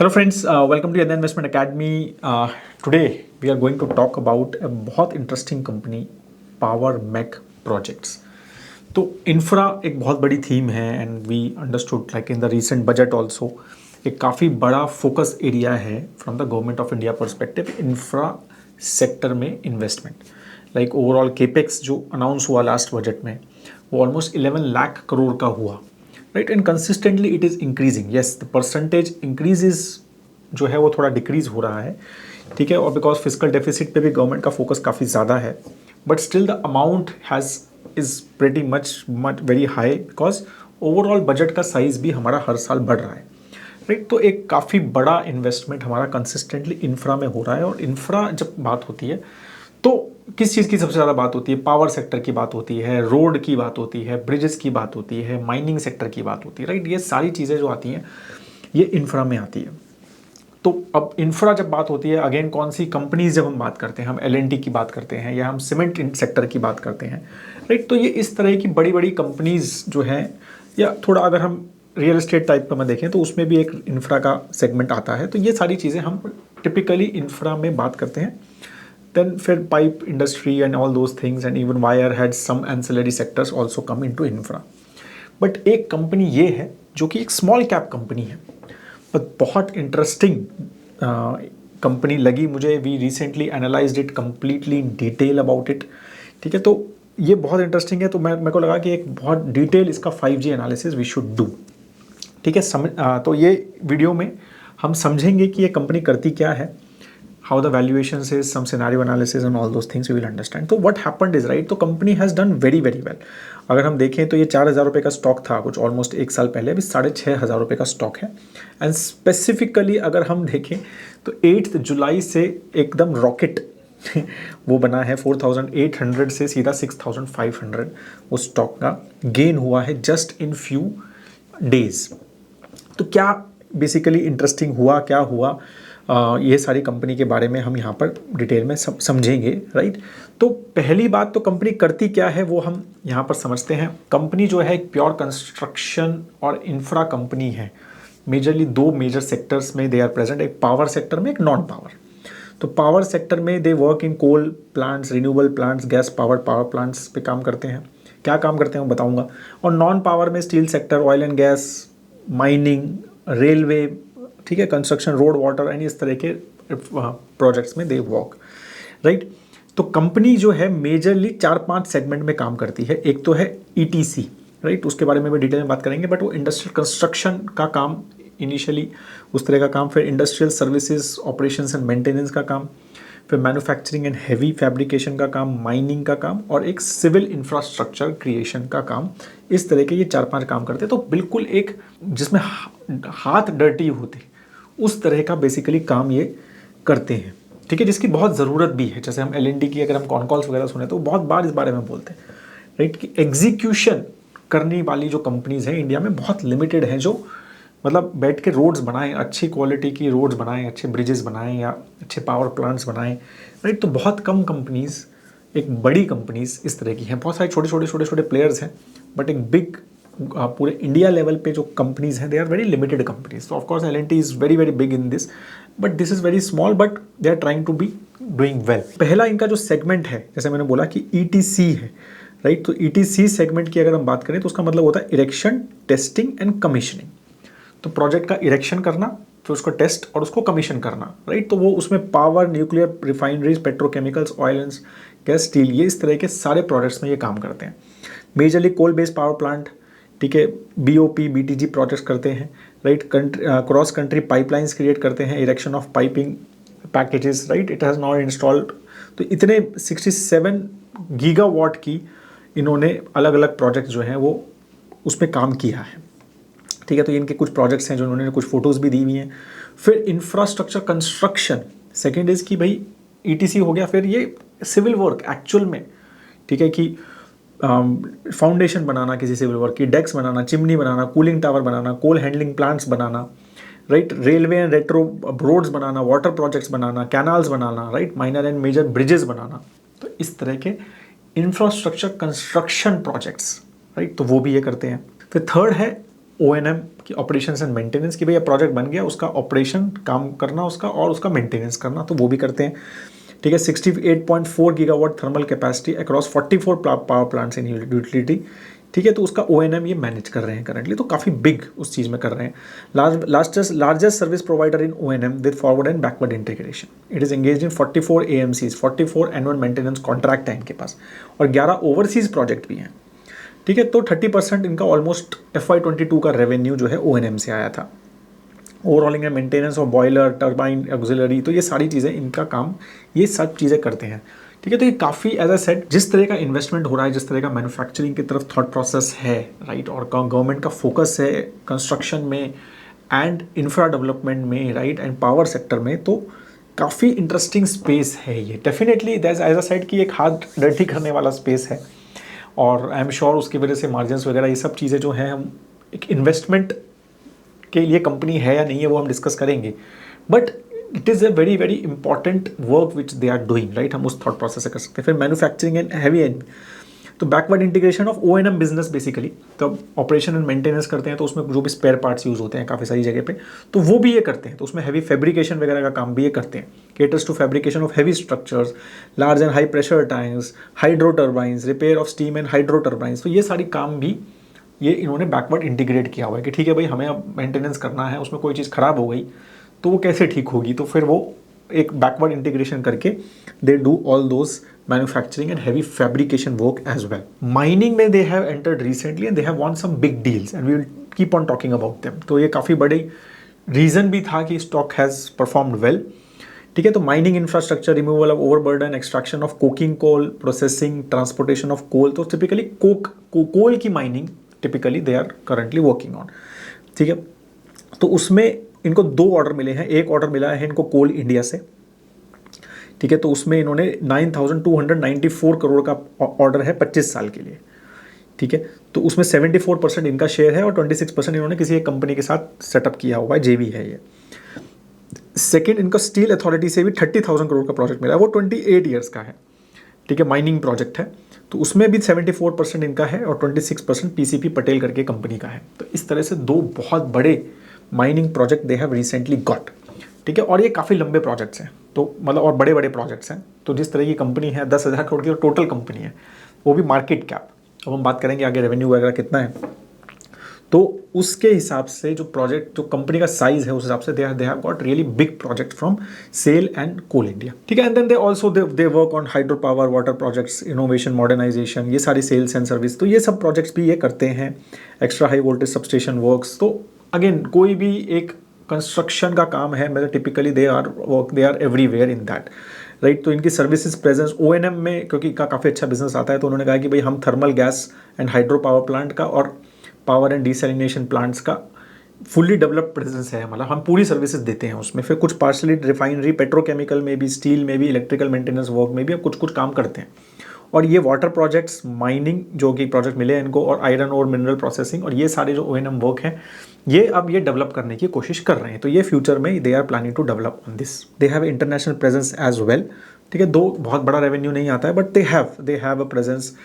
Hello friends, welcome to Yadna Investment Academy. Today we are going to talk about a बहुत interesting company Power Mech Projects. तो infra एक बहुत बड़ी theme है and we understood like in the recent budget also एक काफ़ी बड़ा focus area है from the government of India perspective infra sector में इन्वेस्टमेंट. लाइक ओवरऑल केपेक्स जो अनाउंस हुआ लास्ट बजट में वो ऑलमोस्ट 11 लाख करोड़ का हुआ. Right and consistently it is increasing. Yes the percentage increases जो है वो थोड़ा डिक्रीज हो रहा है, ठीक है, और बिकॉज फिजिकल डेफिसिट पे भी गवर्नमेंट का फोकस काफ़ी ज़्यादा है, but still the amount has is pretty much very high because overall budget का साइज भी हमारा हर साल बढ़ रहा है. राइट तो एक काफ़ी बड़ा इन्वेस्टमेंट हमारा कंसिस्टेंटली इंफ्रा में हो रहा है. और इंफ्रा जब बात होती है तो किस चीज़ की सबसे ज़्यादा बात होती है? पावर सेक्टर की बात होती है, रोड की बात होती है, ब्रिजेस की बात होती है, माइनिंग सेक्टर की बात होती है. राइट ये सारी चीज़ें जो आती हैं ये इंफ्रा में आती है. तो अब इंफ्रा जब बात होती है, अगेन कौन सी कंपनीज जब हम बात करते हैं, हम L&T की बात करते हैं या हम सीमेंट सेक्टर की बात करते हैं. राइट तो ये इस तरह की बड़ी बड़ी कंपनीज जो हैं, या थोड़ा अगर हम रियल एस्टेट टाइप का मैं देखें तो उसमें भी एक इंफ्रा का सेगमेंट आता है. तो ये सारी चीज़ें हम टिपिकली इंफ्रा में बात करते हैं. Then फिर pipe industry and all those things and even wire had some ancillary sectors also come into infra. But एक कंपनी ये है जो कि एक स्मॉल कैप कंपनी है, बट बहुत इंटरेस्टिंग कंपनी लगी मुझे. We recently analysed it completely in detail about it. ठीक है, तो ये बहुत इंटरेस्टिंग है. तो मेरे को लगा कि एक बहुत डिटेल इसका 5G analysis we should do. ठीक है, तो ये वीडियो में हम समझेंगे कि ये कंपनी करती क्या है, how the valuations is, some scenario analysis and all those things we will understand. तो what happened is right, तो company has done very very well. अगर हम देखें तो ये 4,000 रुपये का स्टॉक था कुछ ऑलमोस्ट एक साल पहले, अभी 6,500 रुपये का स्टॉक है. एंड स्पेसिफिकली अगर हम देखें तो 8 जुलाई से एकदम रॉकेट वो बना है. 4,800 से सीधा 6,500 वो स्टॉक का गेन हुआ है जस्ट इन फ्यू डेज. तो क्या बेसिकली इंटरेस्टिंग हुआ, क्या हुआ, ये सारी कंपनी के बारे में हम यहाँ पर डिटेल में समझेंगे. राइट तो पहली बात तो कंपनी करती क्या है वो हम यहाँ पर समझते हैं. कंपनी जो है एक प्योर कंस्ट्रक्शन और इंफ्रा कंपनी है. मेजरली दो मेजर सेक्टर्स में दे आर प्रेजेंट, एक पावर सेक्टर में, एक नॉन पावर. तो पावर सेक्टर में they work in coal plants, renewable plants, gas power plants पे काम करते हैं. क्या काम करते हैं वो बताऊँगा. और नॉन पावर में steel sector, oil and gas, mining, railway, ठीक है, कंस्ट्रक्शन, रोड, वाटर एंड इस तरह के प्रोजेक्ट्स में दे वर्क. राइट तो कंपनी जो है मेजरली 4-5 सेगमेंट में काम करती है. एक तो है ETC. राइट उसके बारे में भी डिटेल में बात करेंगे, बट वो इंडस्ट्रियल कंस्ट्रक्शन का काम इनिशियली, उस तरह का काम. फिर industrial services, operations and maintenance का काम. फिर मैन्युफैक्चरिंग एंड हैवी फैब्रिकेशन का काम, माइनिंग का काम, और एक सिविल इंफ्रास्ट्रक्चर क्रिएशन का काम. इस तरह के ये 4-5 काम करते हैं. तो बिल्कुल एक जिसमें हाथ डर्टी होते उस तरह का बेसिकली काम ये करते हैं. ठीक है, जिसकी बहुत ज़रूरत भी है. जैसे हम L&T की अगर हम कॉन कॉल्स वगैरह सुने तो बहुत बार इस बारे में बोलते हैं. राइट कि एग्जीक्यूशन करने वाली जो कंपनीज हैं इंडिया में बहुत लिमिटेड हैं, जो मतलब बैठ के रोड्स बनाएं, अच्छी क्वालिटी की रोड्स बनाएं, अच्छे ब्रिजेस बनाएं या अच्छे पावर प्लांट्स बनाएं. राइट तो बहुत कम कंपनीज, एक बड़ी कंपनीज इस तरह की हैं. बहुत सारे छोटे छोटे प्लेयर्स हैं, बट एक बिग पूरे इंडिया लेवल पे जो कंपनीज हैं they are very limited companies. तो of course L&T is very very big in this, but this is very small, but they are trying to be doing well. पहला इनका जो segment है, जैसे मैंने बोला कि ETC है. राइट तो ETC सेगमेंट की अगर हम बात करें तो उसका मतलब होता है इरेक्शन, टेस्टिंग एंड कमीशनिंग. तो प्रोजेक्ट का इरेक्शन करना, फिर उसको टेस्ट और उसको कमीशन करना. राइट तो वो उसमें power, nuclear, refineries, petrochemicals, oil and gas, steel, ये इस तरह के सारे प्रोजेक्ट्स में ये काम करते हैं. Majorly coal based power plant, ठीक है, BOP, BTG प्रोजेक्ट्स करते हैं. Right cross country pipelines create करते हैं, erection of piping packages. Right it has not installed. तो इतने 67 गीगावाट की इन्होंने अलग अलग प्रोजेक्ट जो हैं वो उसमें काम किया है. ठीक है, तो इनके कुछ प्रोजेक्ट्स हैं जो उन्होंने कुछ फोटोज़ भी दी हुई हैं. फिर इंफ्रास्ट्रक्चर कंस्ट्रक्शन सेकेंड इज़ कि भाई ETC हो गया. फिर ये सिविल वर्क एक्चुअल में, ठीक है, कि फाउंडेशन बनाना किसी सिविल वर्क की, डेक्स बनाना, चिमनी बनाना, कूलिंग टावर बनाना, कोल हैंडलिंग प्लांट्स बनाना. Right railway and retro roads बनाना, वाटर प्रोजेक्ट्स बनाना, कैनाल्स बनाना. Right minor and major bridges बनाना. तो इस तरह के इंफ्रास्ट्रक्चर कंस्ट्रक्शन प्रोजेक्ट्स, राइट तो वो भी ये करते हैं. फिर थर्ड है O&M की ऑपरेशंस एंड मेंटेनेंस की, भैया प्रोजेक्ट बन गया, उसका ऑपरेशन काम करना उसका और उसका मेंटेनेंस करना, तो वो भी करते हैं। ठीक है, 68.4 gigawatt thermal capacity across 44 power plants in utility. ठीक है, तो उसका O&M ये मैनेज कर रहे हैं करंटली, तो काफ़ी बिग उस चीज़ में कर रहे हैं। Largest service provider in O&M with forward and backward integration. It is engage in 44 AMCs, 44 annual maintenance contract है इनके पास, और 11 ओवरसीज प्रोजेक्ट भी हैं। ठीक है, तो 30% इनका ऑलमोस्ट FY22 का रेवेन्यू जो है O&M से आया था। Overhauling and maintenance of boiler, turbine, auxiliary, तो ये सारी चीज़ें इनका काम, ये सब चीज़ें करते हैं। ठीक है, तो ये काफ़ी एज अ सेट, जिस तरह का इन्वेस्टमेंट हो रहा है, जिस तरह का मैन्युफैक्चरिंग की तरफ थॉट प्रोसेस है, राइट, और गवर्नमेंट का फोकस है कंस्ट्रक्शन में एंड इंफ्रा डेवलपमेंट में, राइट, एंड पावर सेक्टर में, तो काफ़ी इंटरेस्टिंग स्पेस है ये। डेफिनेटली एज अ सेट कि एक हाथ डर्टी करने वाला स्पेस है, और आई एम श्योर उसकी वजह से मार्जिन्स वगैरह ये सब चीज़ें जो हैं, हम एक इन्वेस्टमेंट के लिए कंपनी है या नहीं है वो हम डिस्कस करेंगे, but it is a very very important work which they are doing, right, हम उस थॉट प्रोसेस से कर सकते हैं। फिर मैन्युफैक्चरिंग एंड हैवी एंड, तो backward integration of O&M business basically, तो ऑपरेशन एंड मेंटेनेंस करते हैं, तो उसमें जो भी स्पेयर पार्ट्स यूज़ होते हैं काफ़ी सारी जगह पे, तो वो भी ये करते हैं, तो उसमें हैवी फैब्रिकेशन वगैरह का काम भी ये करते हैं। Caters to fabrication of heavy structures, large and high pressure tanks, hydro turbines, repair of steam and hydro turbines, तो ये सारी काम भी ये इन्होंने बैकवर्ड इंटीग्रेट किया हुआ है कि ठीक है भाई, हमें अब मेंटेनेंस करना है, उसमें कोई चीज़ ख़राब हो गई तो वो कैसे ठीक होगी, तो फिर वो एक बैकवर्ड इंटीग्रेशन करके they do all those manufacturing and heavy fabrication work as well. Mining में they have entered recently and they have won some big deals and we will keep on talking about them. तो ये काफ़ी बड़ी reason भी था कि stock has performed well. ठीक है, तो mining infrastructure, removal of overburden, extraction of coking coal, processing, transportation of coal, तो टिपिकली कोल की mining typically they are currently working on. ठीक है, तो उसमें इनको 2 ऑर्डर मिले हैं। एक ऑर्डर मिला है इनको कोल इंडिया से, ठीक है, तो उसमें इन्होंने 9,294 करोड़ का ऑर्डर है 25 साल के लिए। ठीक है, तो उसमें 74% इनका शेयर है और 26% इन्होंने किसी एक कंपनी के साथ सेटअप किया हुआ है, जेवी है ये। सेकेंड, इनका स्टील अथॉरिटी से भी 30,000 करोड़ का प्रोजेक्ट मिला है, वो 28 ईयर्स का है। ठीक है, माइनिंग प्रोजेक्ट है, तो उसमें भी 74% इनका है और 26% पीसीपी पटेल करके कंपनी का है। तो इस तरह से 2 बहुत बड़े mining project they have recently got. ठीक है, और ये काफ़ी लंबे प्रोजेक्ट्स हैं, तो मतलब और बड़े बड़े प्रोजेक्ट्स हैं। तो जिस तरह की कंपनी है, 10,000 करोड़ की टोटल कंपनी है, वो भी मार्केट कैप, अब हम बात करेंगे आगे रेवेन्यू वगैरह कितना है, तो उसके हिसाब से जो प्रोजेक्ट, जो कंपनी का साइज है, उस हिसाब से they have got really big project from SAIL and coal India. ठीक है, and then they also they work on hydro power, water projects, innovation, modernisation, ये सारी सेल्स एंड सर्विस, तो ये सब प्रोजेक्ट्स भी ये करते हैं। Extra high voltage substation works, तो अगेन कोई भी एक कंस्ट्रक्शन का काम है, मतलब typically they are everywhere in that, right. तो इनकी सर्विसेज प्रेजेंस O&M में, क्योंकि इनका काफ़ी अच्छा बिजनेस आता है, तो उन्होंने कहा कि भाई हम thermal gas and hydro power plant का और पावर एंड डिसैलिनेशन प्लांट्स का फुल्ली डेवलप्ड प्रेजेंस है, मतलब हम पूरी सर्विसेज देते हैं उसमें। फिर कुछ पार्शली रिफाइनरी, पेट्रोकेमिकल में भी, स्टील में भी, इलेक्ट्रिकल मेंटेनेंस वर्क में भी अब कुछ काम करते हैं। और ये वाटर प्रोजेक्ट्स, माइनिंग जो कि प्रोजेक्ट मिले हैं इनको, और आयरन और मिनरल प्रोसेसिंग, और ये सारे जो O&M वर्क हैं, ये अब ये डेवलप करने की कोशिश कर रहे हैं। तो ये फ्यूचर में they are planning to develop on this. They have international presence as well. ठीक है, दो बहुत बड़ा रेवेन्यू नहीं आता है, but they have a presence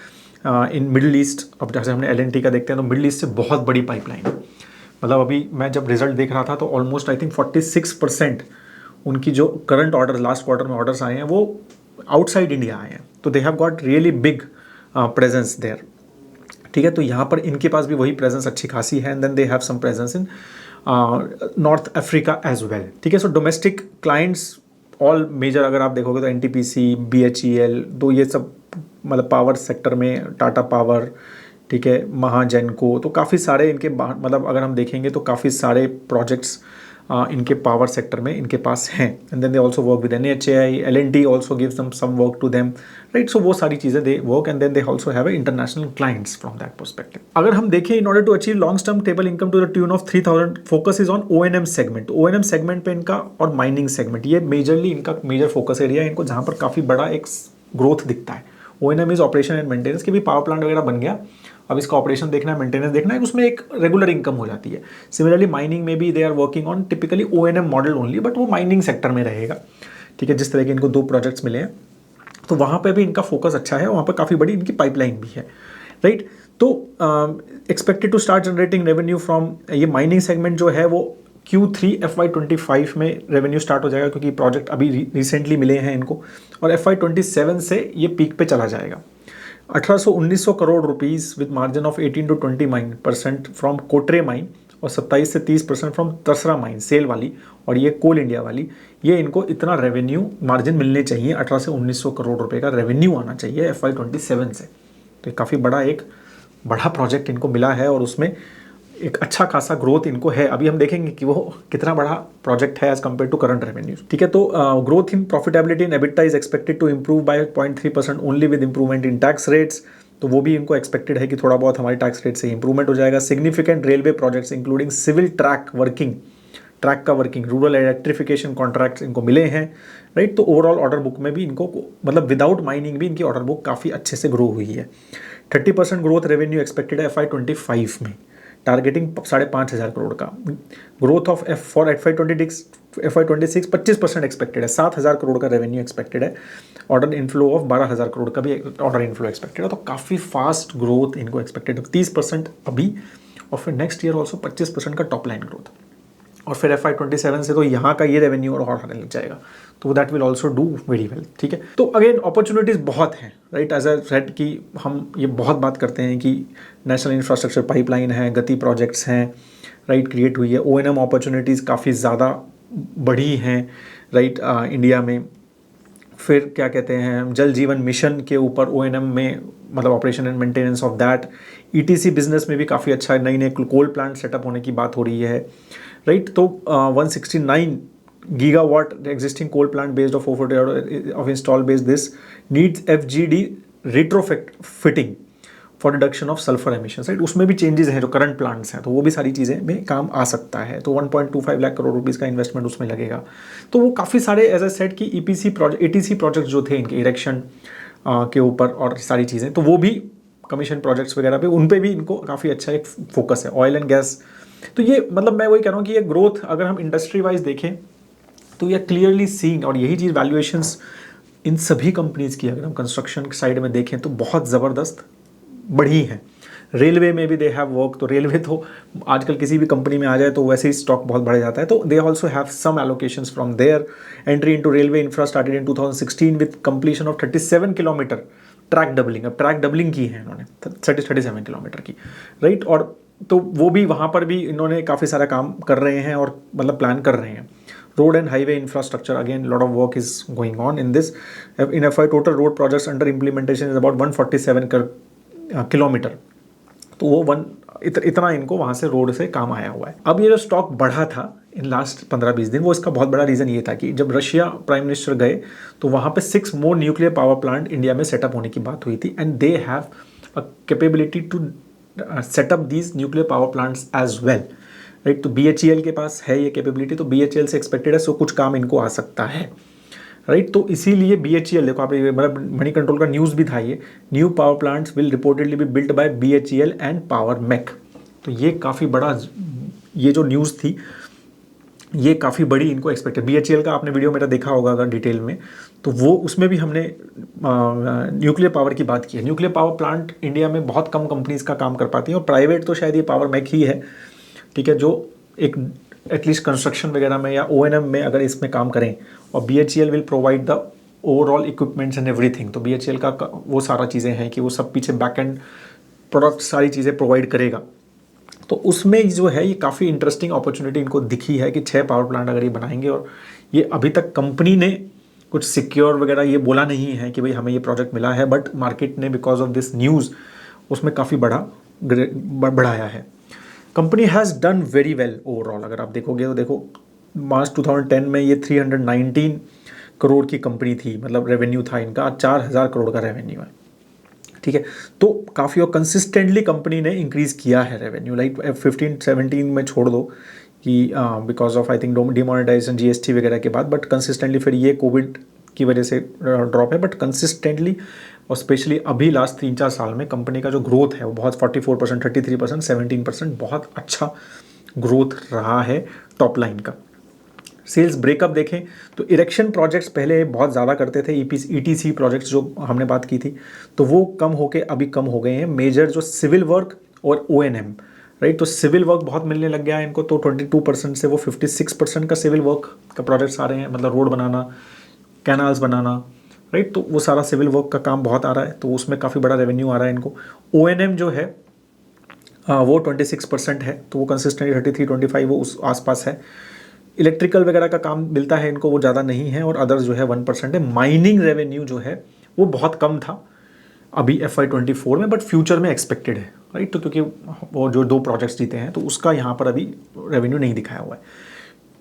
in middle east. अब जैसे हमने L&T का देखते हैं, तो मिडिल ईस्ट से बहुत बड़ी पाइपलाइन है। मतलब अभी मैं जब रिजल्ट देख रहा था, तो ऑलमोस्ट आई थिंक 46% उनकी जो करंट ऑर्डर, लास्ट क्वार्टर में ऑर्डर्स आए हैं, वो आउटसाइड इंडिया आए हैं। तो they have got really big presence there. ठीक है, तो यहाँ पर इनके पास भी वही प्रेजेंस अच्छी खासी है। And then they have some presence in north Africa as well. ठीक है, so domestic clients all major अगर आप देखोगे तो NTPC, BHEL, तो ये सब मतलब पावर सेक्टर में टाटा पावर, ठीक है, महाजेनको, तो काफ़ी सारे इनके मतलब अगर हम देखेंगे तो काफ़ी सारे प्रोजेक्ट्स इनके पावर सेक्टर में इनके पास हैं। And then they also work with NHAI, L&T also gives them some work to them, right. So वो सारी चीज़ें they work, and then they also have international clients from that perspective. अगर हम देखें, in order to achieve long term table income to the tune of 3,000, focus is on O&M segment. O&M segment पे इनका, और mining segment, ये majorly इनका major focus area है इनको, जहाँ पर काफ़ी बड़ा एक ग्रोथ दिखता है। O&M is operation and maintenance, की भी पावर प्लांट वगैरह बन गया, अब इसका ऑपरेशन देखना है, मेंटेनेंस देखना है, उसमें एक रेगुलर इनकम हो जाती है। सिमिलरली माइनिंग में भी they are working on typically O&M model only, but वो माइनिंग सेक्टर में रहेगा। ठीक है, जिस तरह के इनको 2 प्रोजेक्ट्स मिले हैं, तो वहाँ पे भी इनका फोकस अच्छा है, वहाँ पर काफ़ी बड़ी इनकी पाइपलाइन भी है, राइट। तो expected to start generating revenue from, ये माइनिंग सेगमेंट जो है वो Q3 FY25 में रेवेन्यू स्टार्ट हो जाएगा, क्योंकि प्रोजेक्ट अभी रिसेंटली मिले हैं इनको, और FY27 से ये पीक पे चला जाएगा। 1800-1900 crore rupees with margin of 18 to 20% from Kotre mine, और 27 से 30% फ्रॉम तसरा माइन सेल वाली, और ये कोल इंडिया वाली, ये इनको इतना रेवेन्यू मार्जिन मिलने चाहिए। 1800 से 1900 करोड़ रुपए का रेवेन्यू आना चाहिए FY27 से। तो काफ़ी बड़ा प्रोजेक्ट इनको मिला है, और उसमें एक अच्छा खासा ग्रोथ इनको है। अभी हम देखेंगे कि वो कितना बड़ा प्रोजेक्ट है as compare to current revenue. ठीक है, तो growth in profitability in EBITDA is expected to improve by 0.3% only with improvement in tax rates. तो वो भी इनको एक्सपेक्टेड है कि थोड़ा बहुत हमारी टैक्स रेट से इंप्रूवमेंट हो जाएगा। Significant railway projects including civil track का वर्किंग, रूरल इलेक्ट्रिफिकेशन कॉन्ट्रैक्ट्स इनको मिले हैं, राइट। तो ओवरऑल ऑर्डर बुक में भी इनको, मतलब विदाउट माइनिंग भी इनकी ऑर्डर बुक काफ़ी अच्छे से ग्रो हुई है। 30% ग्रोथ रेवेन्यू एक्सपेक्टेड है FY25 में, टारगेटिंग 5,500 करोड़ का। Growth of for FY26 25% expected है, 7,000 करोड़ का रेवेन्यू एक्सपेक्टेड है। ऑर्डर इनफ्लो ऑफ 12,000 करोड़ का भी ऑर्डर इनफ्लो एक्सपेक्टेड है। तो काफ़ी फास्ट ग्रोथ इनको एक्सपेक्टेड है, 30% अभी, और फिर नेक्स्ट ईयर ऑल्सो 25% का टॉप लाइन ग्रोथ, और फिर FY27 से तो यहाँ का ये रेवेन्यू और आने लग जाएगा। तो that will also do very well. ठीक है, तो अगेन अपॉर्चुनिटीज़ बहुत हैं, राइट। एज अ सेड कि हम ये बहुत बात करते हैं कि नेशनल इंफ्रास्ट्रक्चर पाइपलाइन है, गति प्रोजेक्ट्स हैं, राइट, क्रिएट हुई है। O&M अपॉर्चुनिटीज़ काफ़ी ज़्यादा बढ़ी हैं, राइट, इंडिया में। फिर क्या कहते हैं, जल जीवन मिशन के ऊपर O&M में, मतलब operation and maintenance of that. ETC business में भी काफ़ी अच्छा नई कोल प्लांट सेटअप होने की बात हो रही है, राइट। तो 169 gigawatt existing coal plant based of 440 of install based this needs FGD retrofitting for reduction of sulphur emissions, right. उसमें भी चेंजेस हैं जो करंट प्लांट्स हैं, तो वो भी सारी चीज़ें में काम आ सकता है। तो 1.25 लाख करोड़ रुपीज़ का इन्वेस्टमेंट उसमें लगेगा। तो वो काफ़ी सारे एज ए सेट की ETC प्रोजेक्ट्स जो थे इनके इरेक्शन के ऊपर और सारी चीज़ें, तो वो भी कमीशन प्रोजेक्ट्स वगैरह पे, उन पे भी इनको काफ़ी अच्छा एक फोकस है। ऑयल एंड गैस, तो ये मतलब मैं वही कह रहा हूँ कि ये ग्रोथ अगर हम इंडस्ट्री वाइज देखें तो ये क्लियरली सीइंग, और यही चीज़ वैल्यूएशंस इन सभी कंपनीज़ की अगर हम कंस्ट्रक्शन साइड में देखें तो बहुत ज़बरदस्त बढ़ी हैं। रेलवे में भी दे हैव वर्क, तो रेलवे तो आजकल किसी भी कंपनी में आ जाए तो वैसे ही स्टॉक बहुत बढ़ जाता है। तो they also have some allocations from there. Entry into railway infra started in 2016 with completion of 37 kilometre track doubling. अब ट्रैक डबलिंग की है इन्होंने 37 किलोमीटर की, राइट। और तो वो भी वहाँ पर भी इन्होंने काफ़ी सारा काम कर रहे हैं, और मतलब प्लान कर रहे हैं। Road and highway infrastructure, again lot of work is going on in this. In FY total road projects under implementation is about 147 kilometre. तो वो इतना इनको वहाँ से रोड से काम आया हुआ है। अब ये जो स्टॉक बढ़ा था इन लास्ट 15-20 दिन, वो इसका बहुत बड़ा रीज़न ये था कि जब रशिया प्राइम मिनिस्टर गए तो वहाँ पे 6 more nuclear power plant India में सेटअप होने की बात हुई थी, and they have a capability to setup these nuclear power plants as well, right. तो BHEL के पास है ये कैपेबिलिटी, तो BHEL से एक्सपेक्टेड है, सो कुछ काम इनको आ सकता है, राइट। तो इसीलिए BHEL, देखो आप, मतलब मनी कंट्रोल का न्यूज़ भी था ये, new power plants will reportedly be built by BHEL and power make. तो ये काफ़ी बड़ा, ये जो न्यूज़ थी ये काफ़ी बड़ी इनको एक्सपेक्टेड। BHEL का आपने वीडियो मेरा देखा होगा अगर डिटेल में, तो वो उसमें भी हमने न्यूक्लियर पावर की बात की है। न्यूक्लियर पावर प्लांट इंडिया में बहुत कम कंपनीज का काम कर पाती हैं, और प्राइवेट तो शायद ये पावर मेक ही है, ठीक है, जो एक एटलीस्ट कंस्ट्रक्शन वगैरह में या O&M में अगर इसमें काम करें। और BHEL will provide the overall equipments and everything. तो BHEL का वो सारा चीज़ें हैं कि वो सब पीछे बैक एंड प्रोडक्ट सारी चीज़ें प्रोवाइड करेगा। तो उसमें जो है ये काफ़ी इंटरेस्टिंग अपॉर्चुनिटी इनको दिखी है कि 6 पावर प्लांट अगर ये बनाएंगे, और ये अभी तक कंपनी ने कुछ सिक्योर वगैरह ये बोला नहीं है कि भाई हमें ये प्रोजेक्ट मिला है, बट मार्केट ने बिकॉज ऑफ दिस न्यूज़ उसमें काफ़ी बढ़ाया है। Company has done very well overall. अगर आप देखोगे तो देखो मार्च 2010 में ये 319 करोड़ की कंपनी थी, मतलब रेवेन्यू था इनका, 4,000 करोड़ का रेवेन्यू है, ठीक है। तो काफ़ी और कंसिस्टेंटली कंपनी ने इंक्रीज़ किया है रेवेन्यू, लाइक 15-17 में छोड़ दो कि because of I think demonetisation GST वगैरह के बाद, बट कंसिस्टेंटली फिर ये कोविड की वजह से ड्रॉप है, बट कंसिस्टेंटली और स्पेशली अभी लास्ट 3-4 साल में कंपनी का जो ग्रोथ है वो बहुत 44%, 33%, 17%, बहुत अच्छा ग्रोथ रहा है टॉप लाइन का, सेल्स ब्रेकअप देखें तो इरेक्शन प्रोजेक्ट्स पहले बहुत ज़्यादा करते थे, ईटीसी प्रोजेक्ट्स जो हमने बात की थी, तो वो कम होके अभी कम हो गए हैं। मेजर जो सिविल वर्क और ओएनएम, राइट, तो सिविल वर्क बहुत मिलने लग गया है इनको, तो 22% से वो 56% का सिविल वर्क का प्रोजेक्ट्स आ रहे हैं, मतलब रोड बनाना, कैनाल्स बनाना, राइट, तो वो सारा सिविल वर्क का काम बहुत आ रहा है, तो उसमें काफ़ी बड़ा रेवेन्यू आ रहा है इनको। ओएनएम जो है वो 26% है, तो वो कंसिस्टेंटली 33-25 वो उस आसपास है। इलेक्ट्रिकल वगैरह का काम मिलता है इनको, वो ज़्यादा नहीं है, और अदर्स जो है 1% है। माइनिंग रेवेन्यू जो है वो बहुत कम था अभी FY24 में, बट फ्यूचर में एक्सपेक्टेड है, राइट, तो क्योंकि वो जो 2 प्रोजेक्ट्स जीते हैं तो उसका यहाँ पर अभी रेवेन्यू नहीं दिखाया हुआ है।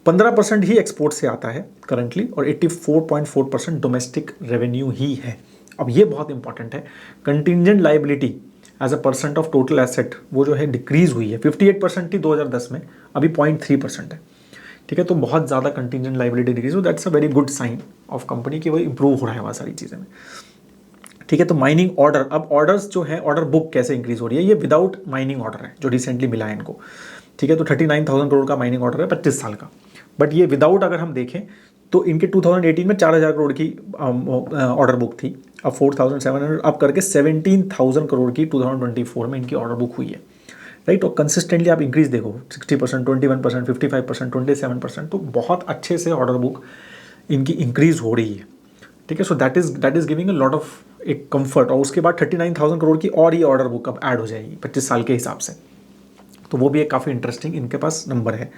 15% ही एक्सपोर्ट से आता है करंटली, और 84.4% डोमेस्टिक रेवेन्यू ही है। अब ये बहुत इंपॉर्टेंट है, contingent liability as a percent of total asset वो जो है डिक्रीज हुई है, 58% थी 2010 में, अभी 0.3% है, ठीक है, तो बहुत ज़्यादा कंटिंजेंट लाइबिलिटी डिक्रीज हो, that's a very good sign of company कि वो इंप्रूव हो रहा है वहाँ सारी चीज़ें में, ठीक है। तो माइनिंग ऑर्डर, अब ऑर्डर्स जो है, ऑर्डर बुक कैसे इंक्रीज हो रही है, ये विदाउट माइनिंग ऑर्डर है जो रिसेंटली मिला है इनको, ठीक है, तो 39,000 करोड़ का माइनिंग ऑर्डर है 25 साल का, बट ये विदाउट अगर हम देखें तो इनके 2018 में 4,000 करोड़ की ऑर्डर बुक थी, अब 4,700 अप करके 17,000 करोड़ की 2024 में इनकी ऑर्डर बुक हुई है, राइट, और कंसिस्टेंटली आप इंक्रीज देखो 60%, 21%, 55%, 27%, तो बहुत अच्छे से ऑर्डर बुक इनकी इंक्रीज हो रही है, ठीक है। So that is giving a lot of एक कंफर्ट, और उसके बाद 39,000 करोड़ की और ये ऑर्डर बुक अब ऐड हो जाएगी 25 साल के हिसाब से, तो वो भी एक काफ़ी इंटरेस्टिंग इनके पास नंबर है,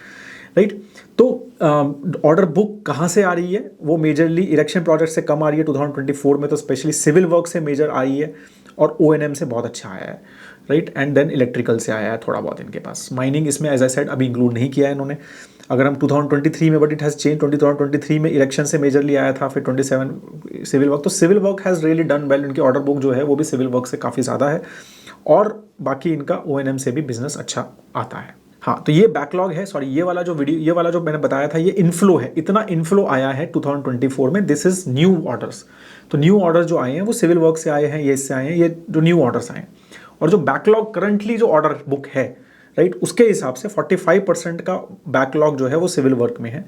राइट। तो ऑर्डर बुक कहाँ से आ रही है, वो मेजरली इरेक्शन प्रोजेक्ट से कम आ रही है 2024 में, तो स्पेशली सिविल वर्क से मेजर आई है, और ओएनएम से बहुत अच्छा आया है, राइट, एंड देन इलेक्ट्रिकल से आया है थोड़ा बहुत इनके पास। माइनिंग इसमें एज आई सेड अभी इंक्लूड नहीं किया है इन्होंने। अगर हम 2023 में, बट इट हैज़ चेंज, 2023 में इलेक्शन से मेजरली आया था, फिर 27 सिविल वर्क, तो civil work has really done well, इनकी ऑर्डर बुक जो है वो भी सिविल वर्क से काफ़ी ज़्यादा है, और बाकी इनका ओएनएम से भी बिजनेस अच्छा आता है। हाँ, तो ये बैकलॉग है, सॉरी, ये वाला जो मैंने बताया था, ये इनफ्लो है, इतना इनफ्लो आया है 2024 में, दिस इज न्यू ऑर्डर्स। तो न्यू ऑर्डर्स जो आए हैं वो सिविल वर्क से आए हैं, ये इससे आए हैं, ये जो न्यू ऑर्डर्स आए हैं, और जो बैकलॉग करंटली जो ऑर्डर बुक है, राइट, उसके हिसाब से 45% का बैकलॉग जो है वो सिविल वर्क में है,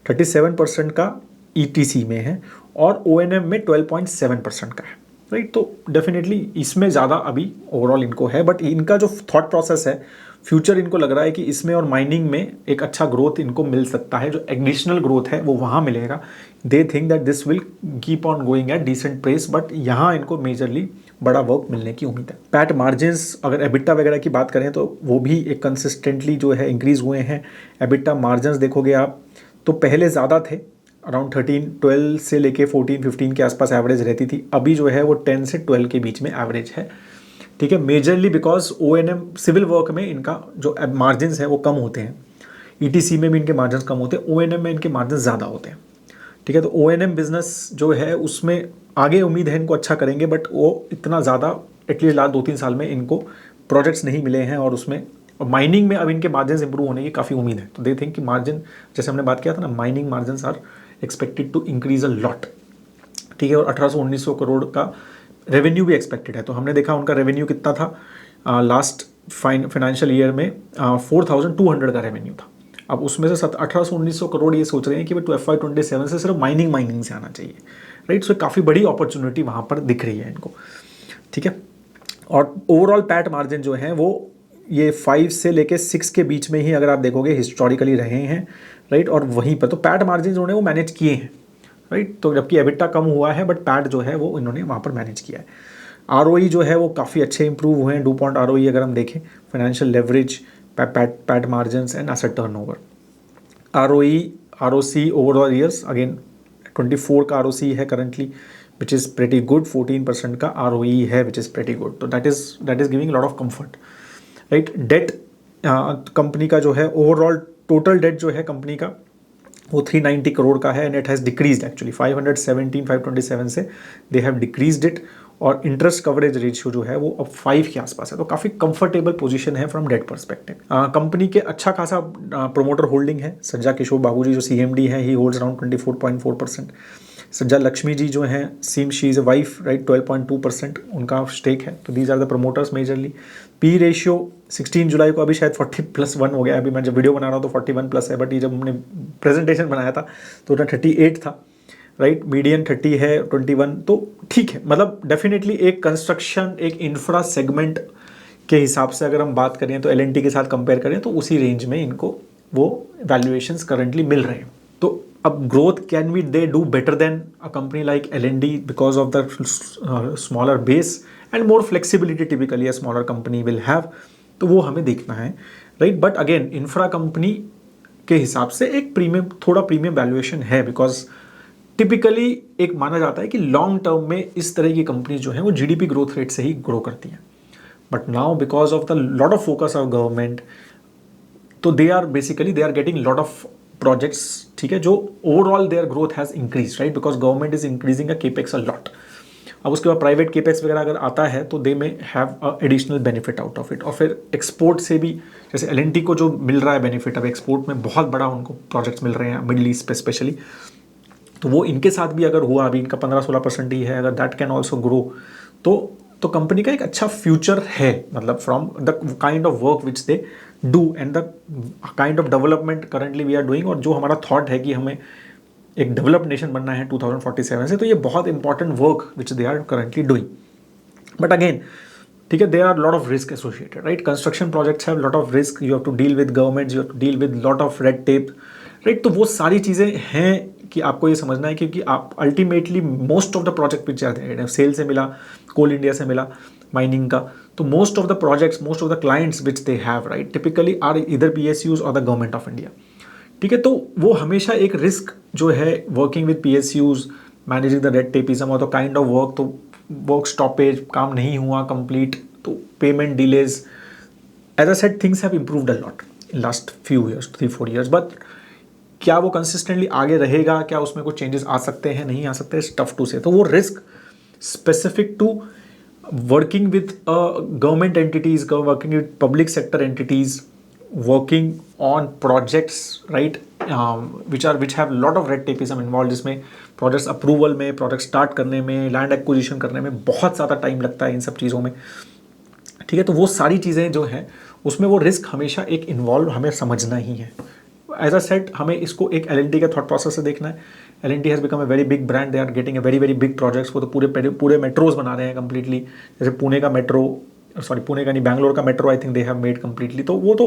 37% का ईटीसी में है, और ओएनएम में 12.7% का है, राइट। तो डेफिनेटली इसमें ज़्यादा अभी ओवरऑल इनको है, बट इनका जो थॉट प्रोसेस है, फ्यूचर इनको लग रहा है कि इसमें और माइनिंग में एक अच्छा ग्रोथ इनको मिल सकता है, जो एडिशनल ग्रोथ है वो वहाँ मिलेगा। They think that this will keep on going at decent pace, but यहाँ इनको मेजरली बड़ा वर्क मिलने की उम्मीद है। पैट मार्जिन्स, अगर एबिटा वगैरह की बात करें तो वो भी एक कंसिस्टेंटली जो है इंक्रीज हुए हैं। एबिटा मार्जिन्स देखोगे आप तो पहले ज़्यादा थे, अराउंड 12 से लेके 14-15 के आसपास एवरेज रहती थी, अभी जो है वो 10 से 12 के बीच में एवरेज है, ठीक है। मेजरली बिकॉज ओएनएम सिविल वर्क में इनका जो मार्जिन्स है वो कम होते हैं, ईटीसी में भी इनके मार्जिन्स कम होते हैं, ओएनएम में इनके मार्जिन्स ज़्यादा होते हैं, ठीक है। तो ओएनएम बिजनेस जो है उसमें आगे उम्मीद है इनको अच्छा करेंगे, बट वो इतना ज़्यादा एटलीस्ट लास्ट 2-3 साल में इनको प्रोजेक्ट्स नहीं मिले हैं, और उसमें माइनिंग में अब इनके मार्जिन्स इंप्रूव होने की काफ़ी उम्मीद है। तो दे थिंक कि मार्जिन, जैसे हमने बात किया था ना, mining margins are expected to increase a lot, ठीक है, और 1800-1900 करोड़ का रेवेन्यू भी एक्सपेक्टेड है। तो हमने देखा उनका रेवेन्यू कितना था लास्ट फाइनेंशियल ईयर में, 4,200 का रेवेन्यू था, अब उसमें से 1800-1900 करोड़ ये सोच रहे हैं कि भाई FY27 से सिर्फ माइनिंग से आना चाहिए, राइट। सो काफ़ी बड़ी अपॉर्चुनिटी वहाँ पर दिख रही है इनको, ठीक है। और ओवरऑल पैट मार्जिन जो है वो ये 5 से लेके 6 के बीच में ही अगर आप देखोगे हिस्टोरिकली रहे हैं, राइट, और वहीं पर तो पैट मार्जिन उन्होंने वो मैनेज किए हैं, राइट। तो जबकि एबिटा कम हुआ है, बट पैट जो है वो इन्होंने वहाँ पर मैनेज किया है। आरओई जो है वो काफ़ी अच्छे इंप्रूव हुए हैं, 2 पॉइंट आरओई अगर हम देखें, financial leverage, PAT margins and asset turnover. ROE, ROC overall years again 24 का आरओसी है currently, which is pretty good, 14% का आरओई है, विच इज़ प्रेटी गुड, तो that is giving lot of comfort, right. Debt company का जो है overall total date जो है कंपनी का वो 390 करोड़ का है, and it has decreased actually 527 से दे हैव डिक्रीज्ड इट, और इंटरेस्ट कवरेज रेशियो जो है वो अब 5 के आसपास है, तो काफ़ी कंफर्टेबल पोजीशन है फ्रॉम डेट परस्पेक्टिव। कंपनी के अच्छा खासा प्रोमोटर होल्डिंग है, सज्जा किशोर बाबू जी जो CMD है, ही होल्ड्स अराउंड 24.4%। सज्जा लक्ष्मी जी जो हैं, she is a wife, right, 12.2% उनका स्टेक है, तो these are the promoters majorly. P ratio 16 जुलाई को अभी शायद 40+1 हो गया, अभी मैं जब वीडियो बना रहा हूँ तो 41+ है, बट ये जब हमने प्रेजेंटेशन बनाया था तो उतना 38 था, राइट। मीडियन 30 है, 21, तो ठीक है। मतलब डेफिनेटली एक कंस्ट्रक्शन, एक इंफ्रा सेगमेंट के हिसाब से अगर हम बात करें तो एल के साथ कंपेयर करें तो उसी रेंज में इनको वो वैल्यूएशंस करंटली मिल रहे हैं। तो अब growth, can we they do better than a company like L because of the smaller base and more flexibility typically a smaller company will have, तो वो हमें देखना है, right. But again infra company के हिसाब से एक प्रीमियम, थोड़ा प्रीमियम वैल्यूएशन है, बिकॉज टिपिकली एक माना जाता है कि लॉन्ग टर्म में इस तरह की कंपनी जो है वो जीडीपी ग्रोथ रेट से ही ग्रो करती हैं। But now because of the lot of focus of government, तो they are getting lot of projects, ठीक है, जो overall their growth has increase, right, because government is increasing a capex a lot. अब उसके बाद private capex वगैरह अगर आता है तो दे में have additional benefit out of it. और फिर एक्सपोर्ट से भी, जैसे एल को जो मिल रहा है बेनिफिट, अब एक्सपोर्ट में बहुत बड़ा उनको प्रोजेक्ट्स मिल रहे हैं मिडिल ईस्ट पे स्पेशली, तो वो इनके साथ भी अगर हुआ, अभी इनका 15-16% ही है, अगर दैट कैन ऑल्सो ग्रो, तो कंपनी का एक अच्छा फ्यूचर है। मतलब from the kind of work which they do and the kind of development currently we are doing, और जो हमारा थॉट है कि हमें एक डेवलप्ड नेशन बनना है 2047 से, तो ये बहुत important work which they are currently doing. But again, ठीक है, there are lot of risk associated, right. Construction projects have lot of risk, you have to deal with government, you have to deal with lot of red tape, right. तो वो सारी चीज़ें हैं कि आपको ये समझना है, क्योंकि आप ultimately most of the project which are there, SAIL से मिला, कोल इंडिया से मिला, माइनिंग का, तो most of the projects, most of the clients which they have, right, typically are इधर PSUs और द गवर्नमेंट ऑफ इंडिया, ठीक है। तो वो हमेशा एक रिस्क जो है working with PSUs, managing the red tapism और द काइंड ऑफ वर्क, तो वर्क स्टॉपेज, काम नहीं हुआ कंप्लीट, तो payment delays, as I said things have improved a lot in last few years, 3-4 years. But क्या वो कंसिस्टेंटली आगे रहेगा, क्या उसमें कुछ चेंजेस आ सकते हैं, नहीं आ सकते, टफ टू से। तो वो risk specific to working with government entities, working with public sector entities, working on projects, right, which have lot of red tapism involve, जिसमें प्रोजेक्ट्स अप्रूवल में, प्रोजेक्ट स्टार्ट करने में, लैंड एक्विजिशन करने में बहुत ज़्यादा टाइम लगता है इन सब चीज़ों में, ठीक है। तो वो सारी चीज़ें जो हैं उसमें वो रिस्क हमेशा एक इन्वॉल्व हमें समझना ही है। एज अ सेट, हमें इसको एक एल का थॉट प्रोसेस से देखना है। L has become a very big brand, they are getting a very very big projects, वो तो पूरे मेट्रोज बना रहे हैं कम्प्लीटली, जैसे पुणे का मेट्रो, सॉरी पुणे का नहीं, बैंगलोर का metro I think they have made completely. तो वो तो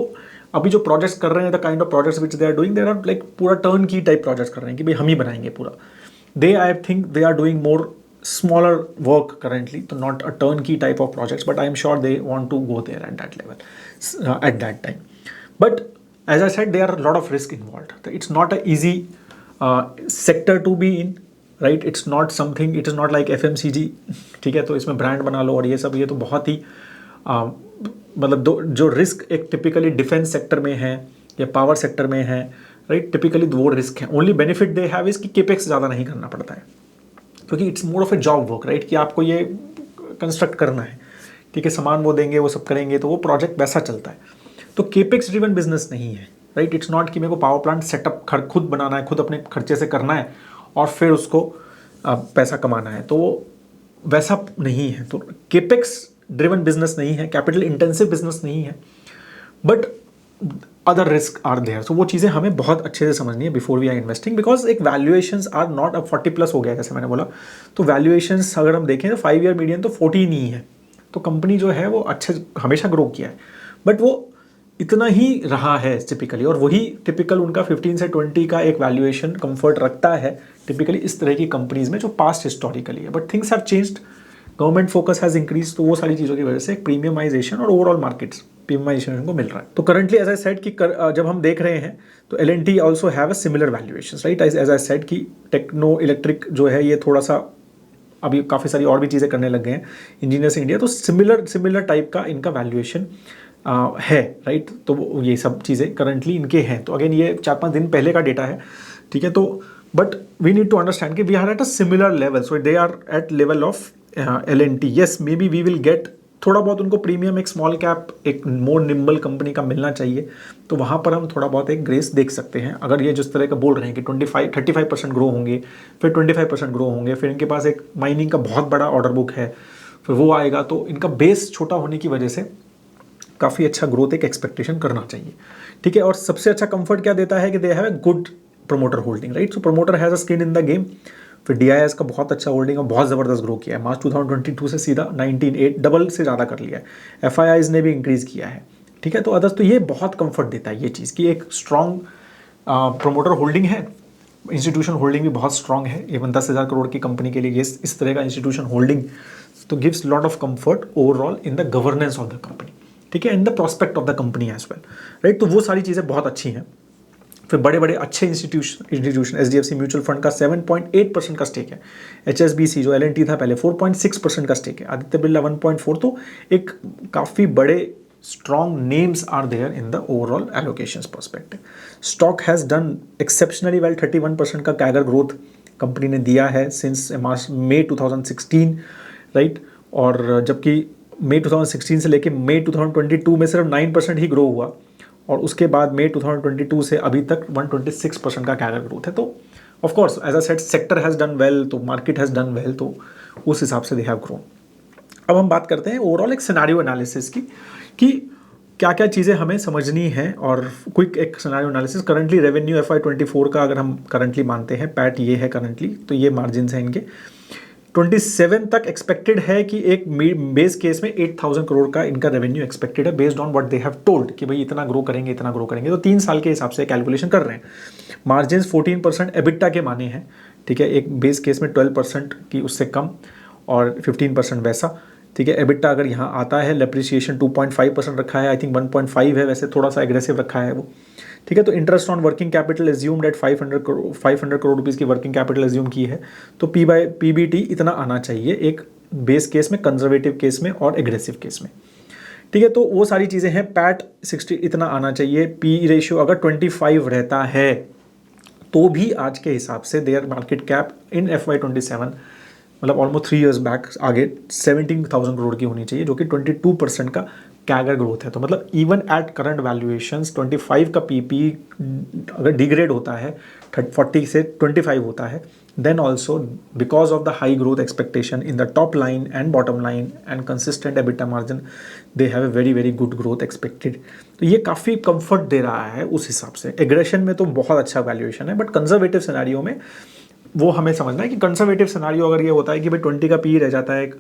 अभी जो प्रोजेक्ट्स कर रहे हैं, the kind of projects which they are doing, they are like पूरा टर्न की टाइप प्रोजेक्ट्स कर रहे हैं कि भाई हम ही बनाएंगे पूरा। They I think they are doing more smaller work currently, so not a turnkey type of projects, but I am sure they want to go there at that level, at that time. But as I said, there are a lot of risk involved. It's not an easy sector to be in, right? It's not something, it is not like FMCG, ठीक है, तो इसमें brand बना लो और ये सब, ये तो बहुत ही मतलब जो रिस्क एक टिपिकली डिफेंस सेक्टर में है या पावर सेक्टर में है, राइट, टिपिकली वो रिस्क है। Only benefit they have is कि केपेक्स ज़्यादा नहीं करना पड़ता है, क्योंकि it's more of A job work, right, कि आपको ये कंस्ट्रक्ट करना है, ठीक है, सामान वो देंगे, वो सब करेंगे, तो वो प्रोजेक्ट वैसा चलता है। तो केपेक्स ड्रिवन बिजनेस नहीं है, राइट। इट्स नॉट कि मेरे को पावर प्लांट सेटअप खुद बनाना है, खुद अपने खर्चे से करना है और फिर उसको पैसा कमाना है, तो वो वैसा नहीं है। तो केपेक्स ड्रिवन बिजनेस नहीं है, कैपिटल इंटेंसिव बिजनेस नहीं है, but other risk are there. So वो चीज़ें हमें बहुत अच्छे से समझनी है before we are investing, because एक वैल्यूएशंस आर नॉट, अब 40+ हो गया जैसे मैंने बोला, तो वैल्यूएशंस अगर हम देखें तो 5 ईयर मीडियन तो 14 ही है। तो कंपनी जो है वो अच्छे हमेशा ग्रो किया है, बट वो इतना ही रहा है टिपिकली, और वही टिपिकल उनका 15 से 20 का एक वैल्यूएशन कंफर्ट रखता है टिपिकली इस तरह की कंपनीज में जो पास्ट हिस्टोरिकली है। But things have changed, government focus has increase, तो वो सारी चीज़ों की वजह से प्रीमियमाइजेशन और ओवरऑल मार्केट्स प्रीमियमाइजेशन को मिल रहा है। तो करंटली एज आई सेड कि जब हम देख रहे हैं तो L&T also have a similar valuation, right, as I said कि टेक्नो इलेक्ट्रिक जो है ये थोड़ा सा अभी काफ़ी सारी और भी चीज़ें करने लग गए हैं, इंजीनियर्स इंडिया, तो सिमिलर टाइप का इनका वैल्यूएशन है, राइट। तो ये सब चीज़ें करंटली इनके हैं। तो अगेन ये 4-5 दिन पहले का डेटा है, ठीक है। तो but we need to understand कि we are at a similar level, so they are at level of L&T। Yes, maybe we will get थोड़ा बहुत उनको प्रीमियम, एक स्मॉल कैप, एक मोर निम्बल कंपनी का मिलना चाहिए, तो वहाँ पर हम थोड़ा बहुत एक ग्रेस देख सकते हैं। अगर ये जिस तरह का बोल रहे हैं कि 35% ग्रो होंगे, फिर 25% ग्रो होंगे, फिर इनके पास एक माइनिंग का बहुत बड़ा ऑर्डर बुक है, फिर वो आएगा, तो इनका बेस छोटा होने की वजह से काफ़ी अच्छा ग्रोथ एक एक्सपेक्टेशन करना चाहिए, ठीक है। और सबसे अच्छा कंफर्ट क्या देता है कि दे have a good promoter holding, right. So promoter has a skin in the game. फिर DIS का बहुत अच्छा होल्डिंग और बहुत ज़बरदस्त ग्रो किया है, मार्च 2022 से सीधा 19.8 डबल से ज़्यादा कर लिया है। FIIs ने भी इंक्रीज़ किया है, ठीक है। तो अदर्स तो ये बहुत कंफर्ट देता है ये चीज़ कि एक स्ट्रॉन्ग प्रमोटर होल्डिंग है, इंस्टीट्यूशन होल्डिंग भी बहुत स्ट्रॉन्ग है। इवन 10,000 करोड़ की कंपनी के लिए ये इस तरह का इंस्टीट्यूशन होल्डिंग तो gives lot of comfort overall in the governance of the company, ठीक है, in the prospect of the company as well, right. तो वो सारी चीज़ें बहुत अच्छी हैं। फिर बड़े बड़े अच्छे इंस्टीट्यूशन SDFC म्यूचुअल फंड का 7.8% का स्टेक है। HSBC जो LNT था पहले 4.6% का स्टेक है। आदित्य बिरला 1.4। तो एक काफ़ी बड़े strong names are there in the overall allocations perspective. Stock has done exceptionally well, 31% का कैगर ग्रोथ कंपनी ने दिया है सिंस मई 2016, राइट। और जबकि मई 2016 से लेके मई 2022 में सिर्फ 9% ही ग्रो हुआ, और उसके बाद मई 2022 से अभी तक 126% का कैगर ग्रोथ है। तो of course as a set sector has done well, तो मार्केट हैज़ डन वेल, तो उस हिसाब से दे हैव ग्रोन। अब हम बात करते हैं ओवरऑल एक सिनेरियो एनालिसिस की कि क्या क्या चीज़ें हमें समझनी है, और क्विक एक scenario analysis. Currently revenue FY24 का अगर हम करंटली मानते हैं, पैट ये है करंटली, तो ये मार्जिन हैं इनके 27 तक एक्सपेक्टेड है कि एक बेस केस में 8,000 करोड़ का इनका रेवेन्यू एक्सपेक्टेड है based on what they have told कि भाई इतना ग्रो करेंगे इतना ग्रो करेंगे। तो 3 साल के हिसाब से कैलकुलेशन कर रहे हैं। मार्जिन 14% एबिटा के माने हैं, ठीक है। एक बेस केस में 12% की उससे कम और 15% वैसा, ठीक है। एबिटा अगर यहाँ आता है, डेप्रिसिएशन 2.5% रखा है, आई थिंक 1.5 है, वैसे थोड़ा सा एग्रेसिव रखा है वो, ठीक है। तो interest on working capital assumed at 500 crore rupees की वर्किंग कैपिटल एज्यूम की है। तो PBT इतना आना चाहिए एक बेस केस में, कंजर्वेटिव केस में और एग्रेसिव केस में, ठीक है। तो वो सारी चीज़ें हैं। पैट 60 इतना आना चाहिए। PE रेशियो अगर 25 रहता है तो भी आज के हिसाब से their market cap in FY27 मतलब ऑलमोस्ट 3 इयर्स बैक आगे 17,000 करोड़ की होनी चाहिए, जो कि 22% का कैगर ग्रोथ है। तो मतलब इवन एट करंट वैल्यूएशंस 25 का PP अगर डिग्रेड होता है 40 से 25 होता है, then also because of the high growth expectation in the top line and bottom line and consistent EBITDA margin, they have a very very good growth expected. तो ये काफ़ी कंफर्ट दे रहा है उस हिसाब से। एग्रेशन में तो बहुत अच्छा वैल्यूएशन है, बट कंजर्वेटिव सिनेरियो में वो हमें समझना है कि कंजर्वेटिव सिनेरियो अगर ये होता है कि भाई 20 का PE रह जाता है, एक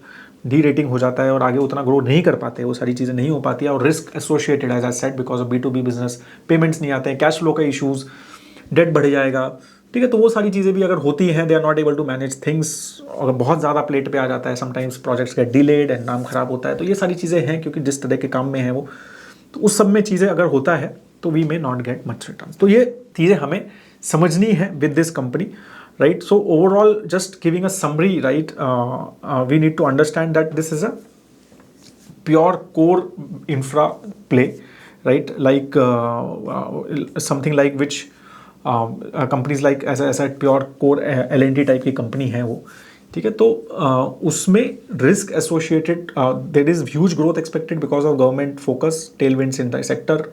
डी रेटिंग हो जाता है और आगे उतना ग्रो नहीं कर पाते, वो सारी चीज़ें नहीं हो पाती है, और risk associated as I said because of B2B business, payments नहीं आते हैं, कैश फ्लो का इशूज़, डेट बढ़ जाएगा, ठीक है। तो वो सारी चीज़ें भी अगर होती हैं, they are not able to manage things, अगर बहुत ज़्यादा प्लेट पे आ जाता है, sometimes projects get delayed and नाम खराब होता है। तो ये सारी चीज़ें हैं क्योंकि जिस तरह के काम में है वो, तो उस सब में चीज़ें अगर होता है तो we may not get much return. तो ये चीज़ें हमें समझनी है with this company, right? So overall, just giving a summary, right? We need to understand that this is a pure core infra play, right? Like something like which companies like as I said pure core L&T type की कंपनी है वो, ठीक है। तो उसमें risk associated, there is huge growth expected because of government focus, tailwinds in the sector,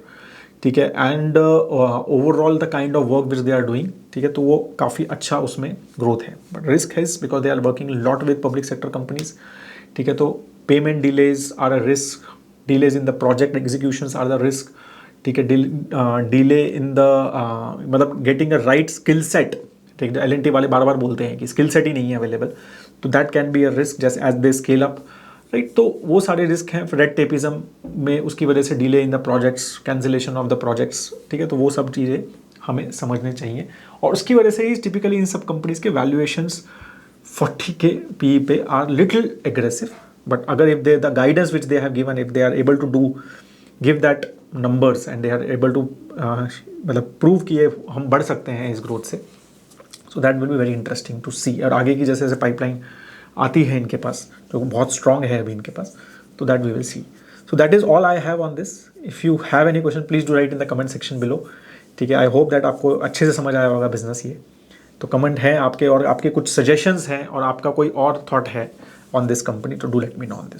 ठीक है, and overall the kind of work which they are doing, ठीक है। तो वो काफ़ी अच्छा उसमें ग्रोथ है, बट रिस्क है because they are working lot with public sector companies, ठीक है। तो payment delays are a risk, delays in the project executions are the risk, ठीक है। डिले इन द मतलब getting a right skill set, ठीक है। L&T वाले बार बार बोलते हैं कि स्किल सेट ही नहीं है अवेलेबल, तो that can be a risk जैसे as they scale up, right. तो वो सारे रिस्क हैं। रेड टेपिज्म में उसकी वजह से delay in the projects, cancellation of the projects, ठीक है। तो वो सब चीज़ें हमें समझनी चाहिए, और उसकी वजह से ही टिपिकली इन सब कंपनीज के वैल्यूएशंस 40 के PE पे आर लिटिल एग्रेसिव, बट अगर if they the guidance which they have given, if they are able to do give that numbers and they are able to मतलब प्रूव किए हम बढ़ सकते हैं इस ग्रोथ से, so that will be very interesting to see. और आगे की जैसे जैसे पाइपलाइन आती है इनके पास, जो बहुत स्ट्रॉन्ग है अभी इनके पास, तो that we will see. So that is all I have on this. If you have any question please do write in the comment section below, ठीक है। आई होप दैट आपको अच्छे से समझ आया होगा बिजनेस ये। तो कमेंट है आपके, और आपके कुछ सजेशंस हैं, और आपका कोई और थॉट है ऑन दिस कंपनी, तो do let me know on this.